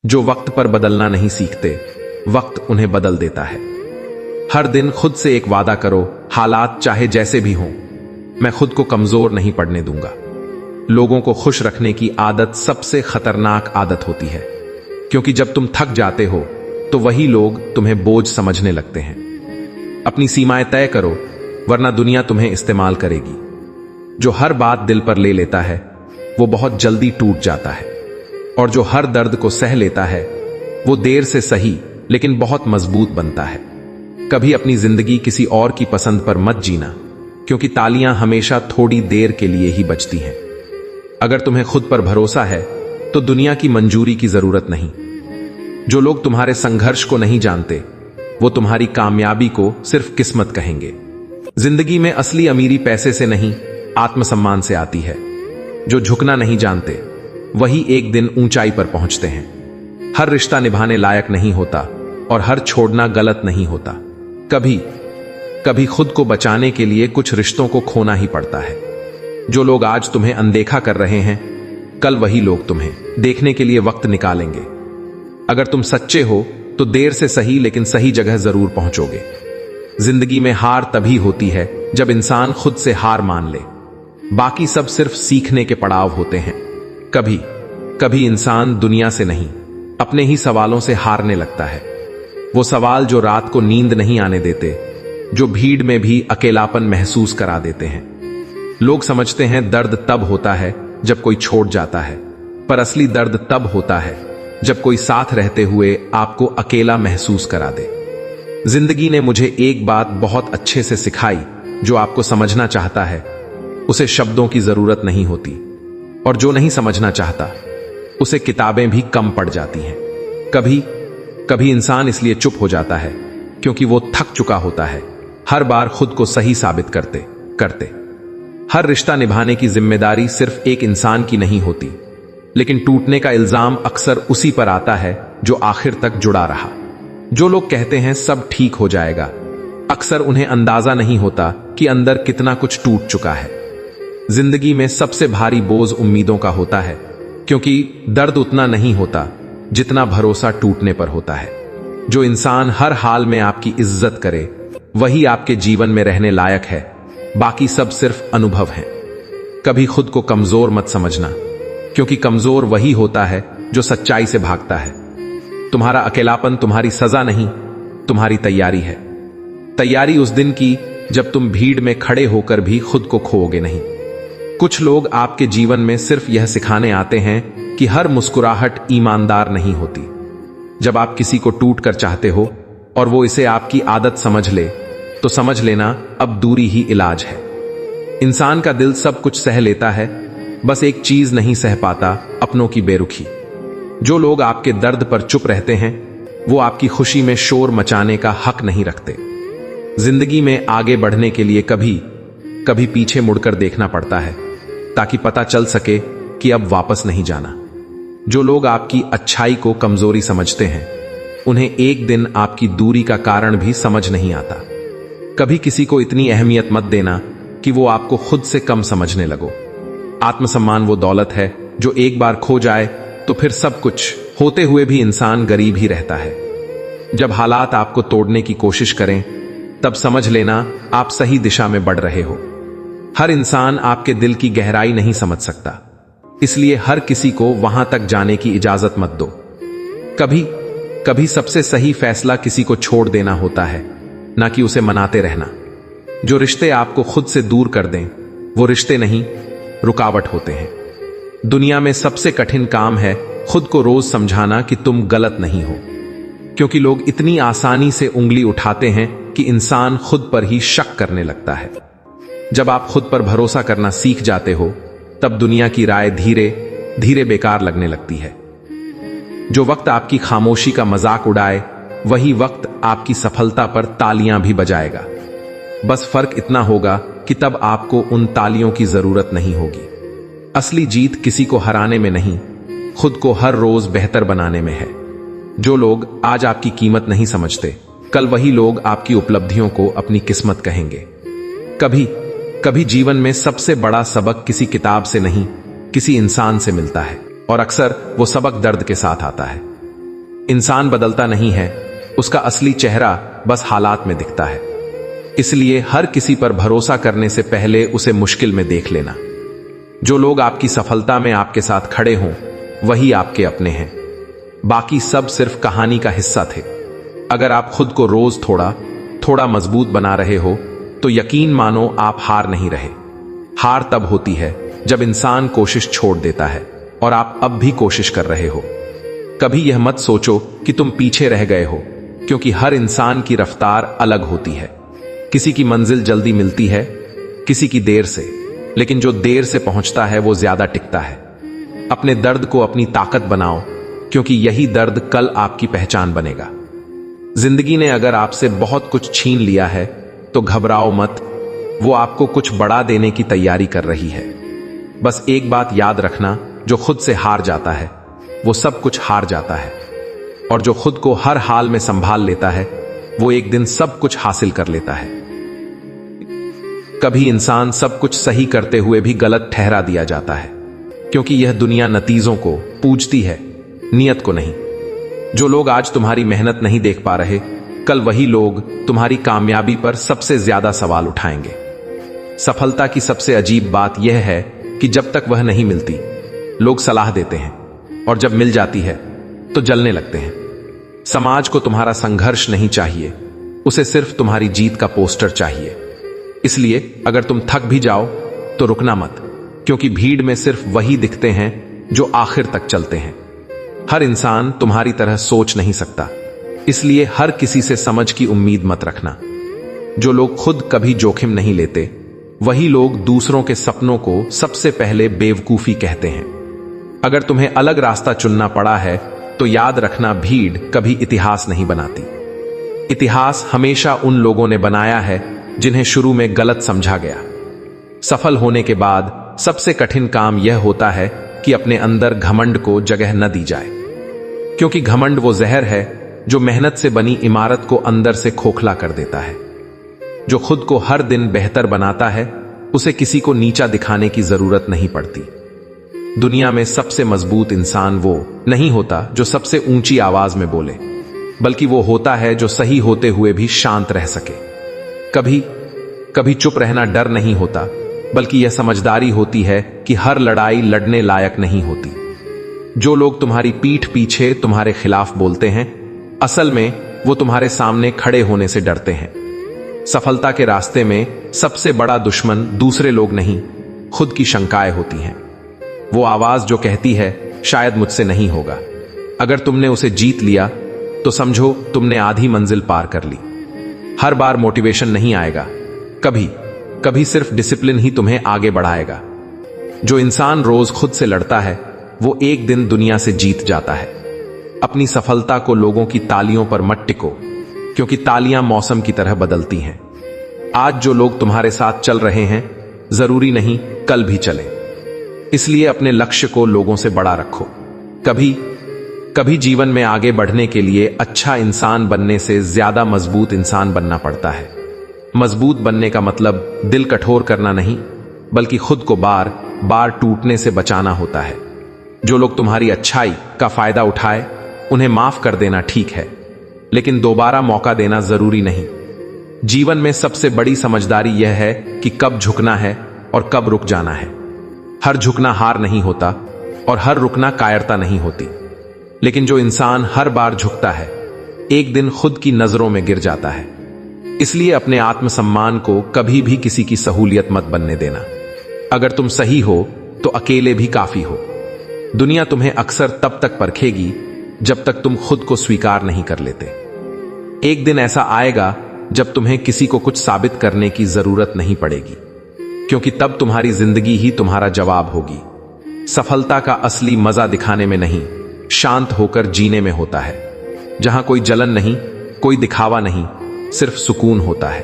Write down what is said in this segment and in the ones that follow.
जो वक्त पर बदलना नहीं सीखते, वक्त उन्हें बदल देता है। हर दिन खुद से एक वादा करो, हालात चाहे जैसे भी हों, मैं खुद को कमजोर नहीं पड़ने दूंगा। लोगों को खुश रखने की आदत सबसे खतरनाक आदत होती है, क्योंकि जब तुम थक जाते हो तो वही लोग तुम्हें बोझ समझने लगते हैं। अपनी सीमाएं तय करो, वरना दुनिया तुम्हें इस्तेमाल करेगी। जो हर बात दिल पर ले लेता है वो बहुत जल्दी टूट जाता है, और जो हर दर्द को सह लेता है वो देर से सही लेकिन बहुत मजबूत बनता है। कभी अपनी जिंदगी किसी और की पसंद पर मत जीना, क्योंकि तालियां हमेशा थोड़ी देर के लिए ही बजती हैं। अगर तुम्हें खुद पर भरोसा है तो दुनिया की मंजूरी की जरूरत नहीं। जो लोग तुम्हारे संघर्ष को नहीं जानते वो तुम्हारी कामयाबी को सिर्फ किस्मत कहेंगे। जिंदगी में असली अमीरी पैसे से नहीं, आत्मसम्मान से आती है। जो झुकना नहीं जानते वही एक दिन ऊंचाई पर पहुंचते हैं। हर रिश्ता निभाने लायक नहीं होता और हर छोड़ना गलत नहीं होता। कभी कभी खुद को बचाने के लिए कुछ रिश्तों को खोना ही पड़ता है। जो लोग आज तुम्हें अनदेखा कर रहे हैं, कल वही लोग तुम्हें देखने के लिए वक्त निकालेंगे। अगर तुम सच्चे हो तो देर से सही लेकिन सही जगह जरूर पहुंचोगे। जिंदगी में हार तभी होती है जब इंसान खुद से हार मान ले। बाकी सब सिर्फ सीखने के पड़ाव होते हैं। कभी कभी इंसान दुनिया से नहीं, अपने ही सवालों से हारने लगता है। वो सवाल जो रात को नींद नहीं आने देते, जो भीड़ में भी अकेलापन महसूस करा देते हैं। लोग समझते हैं दर्द तब होता है जब कोई छोड़ जाता है, पर असली दर्द तब होता है जब कोई साथ रहते हुए आपको अकेला महसूस करा दे। जिंदगी ने मुझे एक बात बहुत अच्छे से सिखाई, जो आपको समझना चाहता है उसे शब्दों की जरूरत नहीं होती, और जो नहीं समझना चाहता उसे किताबें भी कम पड़ जाती हैं। कभी कभी इंसान इसलिए चुप हो जाता है क्योंकि वो थक चुका होता है, हर बार खुद को सही साबित करते करते। हर रिश्ता निभाने की जिम्मेदारी सिर्फ एक इंसान की नहीं होती, लेकिन टूटने का इल्जाम अक्सर उसी पर आता है जो आखिर तक जुड़ा रहा। जो लोग कहते हैं सब ठीक हो जाएगा, अक्सर उन्हें अंदाजा नहीं होता कि अंदर कितना कुछ टूट चुका है। जिंदगी में सबसे भारी बोझ उम्मीदों का होता है, क्योंकि दर्द उतना नहीं होता जितना भरोसा टूटने पर होता है। जो इंसान हर हाल में आपकी इज्जत करे वही आपके जीवन में रहने लायक है, बाकी सब सिर्फ अनुभव हैं। कभी खुद को कमजोर मत समझना, क्योंकि कमजोर वही होता है जो सच्चाई से भागता है। तुम्हारा अकेलापन तुम्हारी सजा नहीं, तुम्हारी तैयारी है। तैयारी उस दिन की जब तुम भीड़ में खड़े होकर भी खुद को खोओगे नहीं। कुछ लोग आपके जीवन में सिर्फ यह सिखाने आते हैं कि हर मुस्कुराहट ईमानदार नहीं होती। जब आप किसी को टूट कर चाहते हो और वो इसे आपकी आदत समझ ले, तो समझ लेना अब दूरी ही इलाज है। इंसान का दिल सब कुछ सह लेता है, बस एक चीज नहीं सह पाता, अपनों की बेरुखी। जो लोग आपके दर्द पर चुप रहते हैं वो आपकी खुशी में शोर मचाने का हक नहीं रखते। जिंदगी में आगे बढ़ने के लिए कभी कभी पीछे मुड़कर देखना पड़ता है, ताकि पता चल सके कि अब वापस नहीं जाना। जो लोग आपकी अच्छाई को कमजोरी समझते हैं उन्हें एक दिन आपकी दूरी का कारण भी समझ नहीं आता। कभी किसी को इतनी अहमियत मत देना कि वो आपको खुद से कम समझने लगो। आत्मसम्मान वो दौलत है जो एक बार खो जाए तो फिर सब कुछ होते हुए भी इंसान गरीब ही रहता है। जब हालात आपको तोड़ने की कोशिश करें तब समझ लेना आप सही दिशा में बढ़ रहे हो। हर इंसान आपके दिल की गहराई नहीं समझ सकता, इसलिए हर किसी को वहां तक जाने की इजाजत मत दो। कभी कभी सबसे सही फैसला किसी को छोड़ देना होता है, ना कि उसे मनाते रहना। जो रिश्ते आपको खुद से दूर कर दें वो रिश्ते नहीं, रुकावट होते हैं। दुनिया में सबसे कठिन काम है खुद को रोज समझाना कि तुम गलत नहीं हो, क्योंकि लोग इतनी आसानी से उंगली उठाते हैं कि इंसान खुद पर ही शक करने लगता है। जब आप खुद पर भरोसा करना सीख जाते हो तब दुनिया की राय धीरे धीरे बेकार लगने लगती है। जो वक्त आपकी खामोशी का मजाक उड़ाए वही वक्त आपकी सफलता पर तालियां भी बजाएगा। बस फर्क इतना होगा कि तब आपको उन तालियों की जरूरत नहीं होगी। असली जीत किसी को हराने में नहीं, खुद को हर रोज बेहतर बनाने में है। जो लोग आज आपकी कीमत नहीं समझते, कल वही लोग आपकी उपलब्धियों को अपनी किस्मत कहेंगे। कभी कभी जीवन में सबसे बड़ा सबक किसी किताब से नहीं, किसी इंसान से मिलता है, और अक्सर वो सबक दर्द के साथ आता है। इंसान बदलता नहीं है, उसका असली चेहरा बस हालात में दिखता है। इसलिए हर किसी पर भरोसा करने से पहले उसे मुश्किल में देख लेना। जो लोग आपकी सफलता में आपके साथ खड़े हों, वही आपके अपने हैं। बाकी सब सिर्फ कहानी का हिस्सा थे। अगर आप खुद को रोज थोड़ा थोड़ा मजबूत बना रहे हो, तो यकीन मानो आप हार नहीं रहे। हार तब होती है जब इंसान कोशिश छोड़ देता है और आप अब भी कोशिश कर रहे हो। कभी यह मत सोचो कि तुम पीछे रह गए हो, क्योंकि हर इंसान की रफ्तार अलग होती है। किसी की मंजिल जल्दी मिलती है, किसी की देर से, लेकिन जो देर से पहुंचता है वो ज्यादा टिकता है। अपने दर्द को अपनी ताकत बनाओ, क्योंकि यही दर्द कल आपकी पहचान बनेगा। जिंदगी ने अगर आपसे बहुत कुछ छीन लिया है तो घबराओ मत, वो आपको कुछ बड़ा देने की तैयारी कर रही है। बस एक बात याद रखना, जो खुद से हार जाता है वो सब कुछ हार जाता है, और जो खुद को हर हाल में संभाल लेता है वो एक दिन सब कुछ हासिल कर लेता है। कभी इंसान सब कुछ सही करते हुए भी गलत ठहरा दिया जाता है, क्योंकि यह दुनिया नतीजों को पूजती है, नियत को नहीं। जो लोग आज तुम्हारी मेहनत नहीं देख पा रहे, कल वही लोग तुम्हारी कामयाबी पर सबसे ज्यादा सवाल उठाएंगे। सफलता की सबसे अजीब बात यह है कि जब तक वह नहीं मिलती, लोग सलाह देते हैं, और जब मिल जाती है तो जलने लगते हैं। समाज को तुम्हारा संघर्ष नहीं चाहिए, उसे सिर्फ तुम्हारी जीत का पोस्टर चाहिए। इसलिए अगर तुम थक भी जाओ तो रुकना मत, क्योंकि भीड़ में सिर्फ वही दिखते हैं जो आखिर तक चलते हैं। हर इंसान तुम्हारी तरह सोच नहीं सकता, इसलिए हर किसी से समझ की उम्मीद मत रखना। जो लोग खुद कभी जोखिम नहीं लेते, वही लोग दूसरों के सपनों को सबसे पहले बेवकूफी कहते हैं। अगर तुम्हें अलग रास्ता चुनना पड़ा है तो याद रखना, भीड़ कभी इतिहास नहीं बनाती। इतिहास हमेशा उन लोगों ने बनाया है जिन्हें शुरू में गलत समझा गया। सफल होने के बाद सबसे कठिन काम यह होता है कि अपने अंदर घमंड को जगह न दी जाए, क्योंकि घमंड वो जहर है जो मेहनत से बनी इमारत को अंदर से खोखला कर देता है। जो खुद को हर दिन बेहतर बनाता है, उसे किसी को नीचा दिखाने की जरूरत नहीं पड़ती। दुनिया में सबसे मजबूत इंसान वो नहीं होता जो सबसे ऊंची आवाज में बोले, बल्कि वो होता है जो सही होते हुए भी शांत रह सके। कभी कभी चुप रहना डर नहीं होता, बल्कि यह समझदारी होती है कि हर लड़ाई लड़ने लायक नहीं होती। जो लोग तुम्हारी पीठ पीछे तुम्हारे खिलाफ बोलते हैं, असल में वो तुम्हारे सामने खड़े होने से डरते हैं। सफलता के रास्ते में सबसे बड़ा दुश्मन दूसरे लोग नहीं, खुद की शंकाएं होती हैं। वो आवाज जो कहती है शायद मुझसे नहीं होगा। अगर तुमने उसे जीत लिया तो समझो तुमने आधी मंजिल पार कर ली। हर बार मोटिवेशन नहीं आएगा, कभी कभी सिर्फ डिसिप्लिन ही तुम्हें आगे बढ़ाएगा। जो इंसान रोज खुद से लड़ता है, वो एक दिन दुनिया से जीत जाता है। अपनी सफलता को लोगों की तालियों पर मत टिको, क्योंकि तालियां मौसम की तरह बदलती हैं। आज जो लोग तुम्हारे साथ चल रहे हैं, जरूरी नहीं कल भी चलें। इसलिए अपने लक्ष्य को लोगों से बड़ा रखो। कभी कभी जीवन में आगे बढ़ने के लिए अच्छा इंसान बनने से ज्यादा मजबूत इंसान बनना पड़ता है। मजबूत बनने का मतलब दिल कठोर करना नहीं, बल्कि खुद को बार बार टूटने से बचाना होता है। जो लोग तुम्हारी अच्छाई का फायदा उठाए, उन्हें माफ कर देना ठीक है, लेकिन दोबारा मौका देना जरूरी नहीं। जीवन में सबसे बड़ी समझदारी यह है कि कब झुकना है और कब रुक जाना है। हर झुकना हार नहीं होता और हर रुकना कायरता नहीं होती, लेकिन जो इंसान हर बार झुकता है, एक दिन खुद की नजरों में गिर जाता है। इसलिए अपने आत्मसम्मान को कभी भी किसी की सहूलियत मत बनने देना। अगर तुम सही हो तो अकेले भी काफी हो। दुनिया तुम्हें अक्सर तब तक परखेगी जब तक तुम खुद को स्वीकार नहीं कर लेते। एक दिन ऐसा आएगा जब तुम्हें किसी को कुछ साबित करने की जरूरत नहीं पड़ेगी, क्योंकि तब तुम्हारी जिंदगी ही तुम्हारा जवाब होगी। सफलता का असली मजा दिखाने में नहीं, शांत होकर जीने में होता है, जहां कोई जलन नहीं, कोई दिखावा नहीं, सिर्फ सुकून होता है।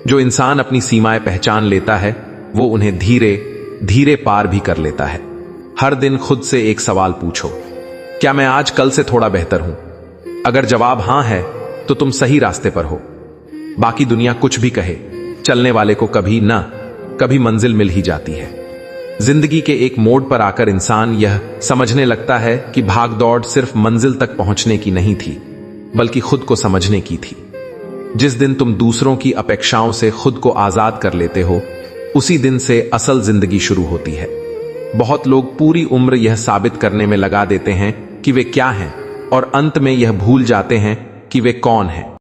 जो इंसान अपनी सीमाएं पहचान लेता है, वो उन्हें धीरे धीरे पार भी कर लेता है। हर दिन खुद से एक सवाल पूछो, क्या मैं आज कल से थोड़ा बेहतर हूं? अगर जवाब हां है तो तुम सही रास्ते पर हो। बाकी दुनिया कुछ भी कहे, चलने वाले को कभी ना कभी मंजिल मिल ही जाती है। जिंदगी के एक मोड़ पर आकर इंसान यह समझने लगता है कि भागदौड़ सिर्फ मंजिल तक पहुंचने की नहीं थी, बल्कि खुद को समझने की थी। जिस दिन तुम दूसरों की अपेक्षाओं से खुद को आजाद कर लेते हो, उसी दिन से असल जिंदगी शुरू होती है। बहुत लोग पूरी उम्र यह साबित करने में लगा देते हैं कि वे क्या हैं, और अंत में यह भूल जाते हैं कि वे कौन हैं।